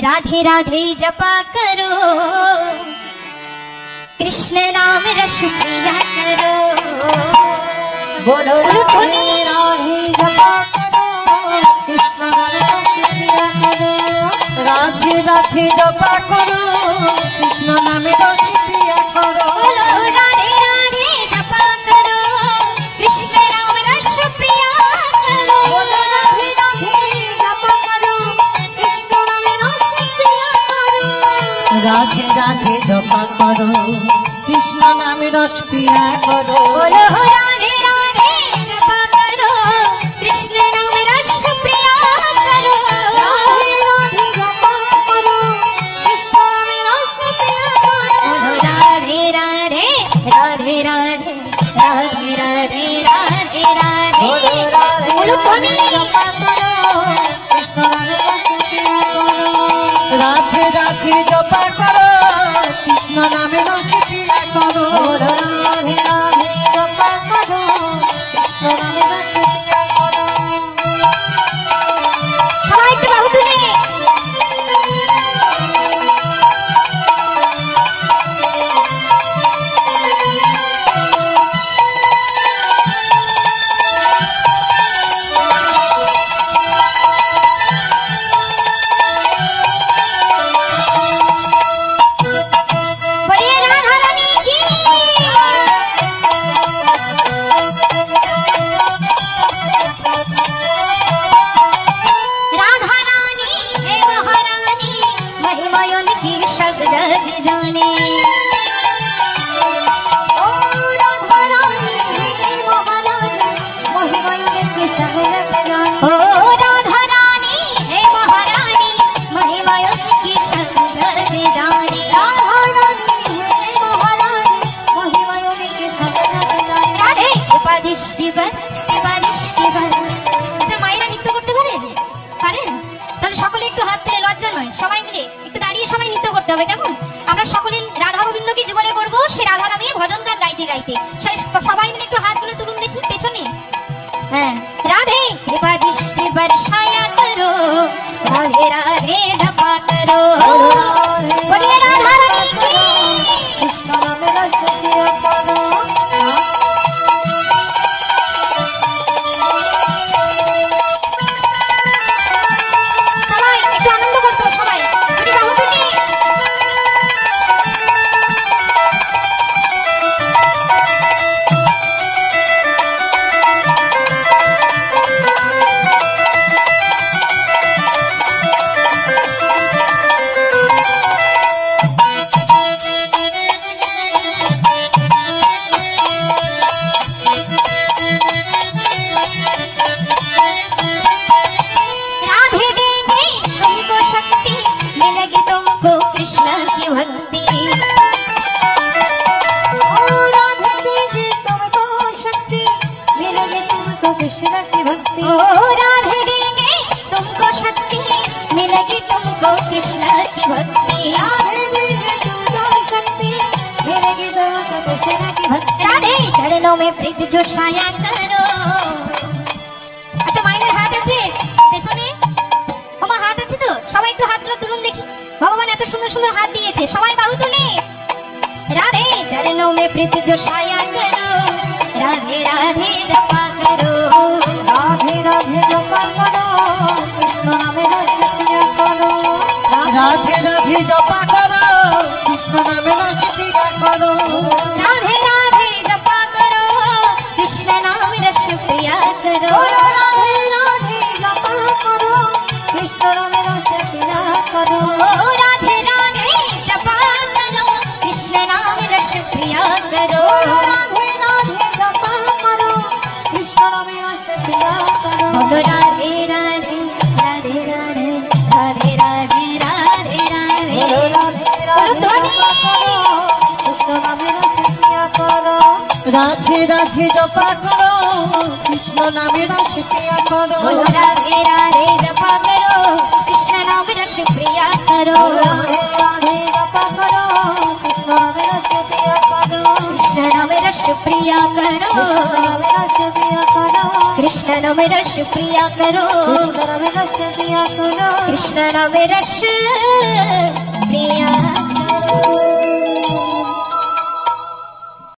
राधे राधे जपा करो, कृष्ण नाम रस पिया करो। बोलो राधे राधे जपा करो, कृष्ण नाम रस पिया करो। राधे राधे जपा करो, कृष्ण नाम रस पिया करो। बोलो राधे राधे जपा करो, कृष्ण नाम रस पिया करो। बोलो राधे राधे जपा करो, कृष्ण नाम रस पिया करो। राधे राधे जपा करो, कृष्ण नाम रस पिया करो। बोलो राधे राधे जपा करो, कृष्ण नाम रस पिया करो। राधे राधे जपा करो, कृष्ण नाम रस पिया करो। बोलो राधे राधे राधे राधे राधे राधे राधे राधे। बोलो राधे बोलो राधे जपा करो, कृष्ण नाम रस पिया करो। राधे राधे जपा करो, कृष्ण नाम रस पिया करो। बोलो राधे राधे जपा करो, कृष्ण नाम रस पिया करो। সবাই একটু বাহু তুলে বলিয়ে রাধা রানী কি। राधा रानी है महारानी, महिमा उनकी सब जग जाने। ओ राधा रानी है महारानी, महिमा उनकी सब जग जाने। ओ राधा रानी है महारानी, महिमा उनकी सब जग जाने। राधा रानी है महारानी, महिमा उनकी सब जग जाने। राधे कृपा दृष्टि पर, कृपा दृष्टि पर। আচ্ছা মায়েরা নৃত্য করতে পারেন? পারেন? তাহলে সকলে একটু হাত তুলে, লজ্জা নয়, সবাই মিলে একটু দাঁড়িয়ে সবাই নৃত্য করতে হবে, কেমন? আমরা সকলে রাধা গোবিন্দকে যুগলে করব, সে রাধা নামের ভজন গান গাইতে গাইতে। সবাই মিলে একটু হাতগুলো তুলুন দেখি পেছনে। হ্যাঁ, রাধে कृपा दृष्टि बरसाया करो, राधे राधे जपा करो। बोलिए राधा रानी की। कृष्ण नाम रस पिया करो। সবাই একটু আনন্দ করতে হবে, সবাই একটু বাহু তুলি। राधे देंगे तुमको शक्ति, मिलेगी तुमको कृष्ण की भक्ति। ओ राधे देगी तुमको शक्ति, मिलेगी तुमको कृष्ण की भक्ति। ओ राधे देंगे तुमको शक्ति, मिलेगी तुमको कृष्ण की भक्ति। राधे देगी तुमको शक्ति, मिलेगी तुमको कृष्ण की भक्ति। राधे चरणों में प्रीत जो छाया करो। আচ্ছা মায়ের হাত আছে পেছনে? ওমা হাত আছে তো? সবাই একটু হাতগুলো তুলুন দেখি। ভগবান এত সুন্দর সুন্দর হাত দিয়েছে, সবাই বাহু তুলে। राधे चरणों में प्रीत जो छाया करो, राधे राधे जपा करो। राधे राधे जपा करो, कृष्ण नाम रस पिया करो। राधे राधे जपा करो, कृष्ण नाम रस पिया करो। राधे राधे जपा करो, कृष्ण नाम रस पिया करो। बोलो राधे राधे जपा करो, कृष्ण नाम रस पिया करो। ओ राधे राधे जपा करो, कृष्ण नाम रस पिया करो। बोलो राधे राधे जपा करो, कृष्ण नाम रस पिया करो। बोलो राधे राधे राधे राधे राधे राधे राधे राधे। बोलो राधे राधे जपा करो, कृष्ण नाम रस पिया करो। राधे राधे जपा करो, कृष्ण नाम रस पिया करो। बोलो राधे राधे जपा करो, कृष्ण नाम रस पिया करो। राधे राधे जपा करो, कृष्ण नाम रस पिया करो। कृष्ण नाम रस प्रिया करो कृष्ण नाम रस प्रिया करो कृष्ण नाम रस